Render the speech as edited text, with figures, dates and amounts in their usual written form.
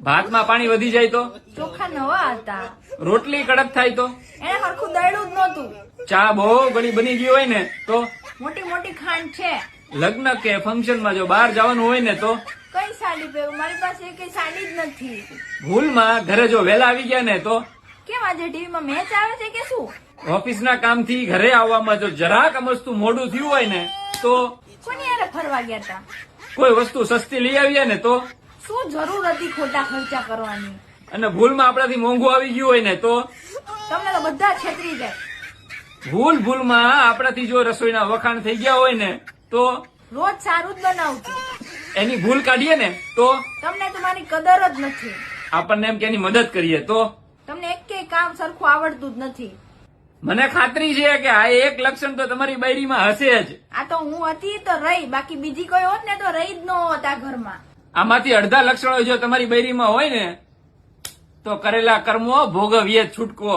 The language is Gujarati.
ભાતમાં પાણી વધી જાય તો? ચોખા નવા હતા, રોટલી કડક થાય તો? એને હરખું દળ્યું જ નહોતું. ચા બહુ ઘણી બની ગઈ હોય ને તો? મોટી મોટી ખાંડ છે. લગ્ન કે ફંક્શનમાં જો બહાર જવાનું હોય ને તો? કઈ સાડી પહેરું? મારી પાસે કઈ સાડી જ નથી. ભૂલમાં ઘરે જો વહેલા આવી ગયા ને તો? કેમ આજે ટીવીમાં મેચ આવે છે કે શું? ઓફિસના કામથી ઘરે આવવામાં જો જરાક અમસ્તું મોડું થયું હોય ને તો? કોની હારે ફરવા ગયા હતા? કોઈ વસ્તુ સસ્તી લઈ આવીએ ને તો? શું જરૂર હતી ખોટા ખર્ચા કરવાની? અને ભૂલમાં આપણાથી મોંઘું આવી ગયું હોય ને તો? તમને તો બધા છેતરી જાય. ભૂલમાં આપણાથી જો રસોઈના વખાણ થઈ ગયા હોય ને તો? રોજ સારું જ બનાવું છું. એની ભૂલ કાઢીએ ને તો? તમને તો મારી કદર જ નથી. આપણને એમ કે એની મદદ કરીએ તો? તમને એક કામ સરખું આવડતું જ નથી. મને ખાતરી છે કે આ એક લક્ષણ તો તમારી બાયરીમાં હશે જ. આ તો હું હતી તો રહી, બાકી બીજી કોઈ હોત ને તો રહી જ ન હોત આ ઘરમાં. આમાંથી અડધા લક્ષણો જો તમારી બાયરીમાં હોય ને તો કરેલા કર્મો ભોગવીએ છૂટકો.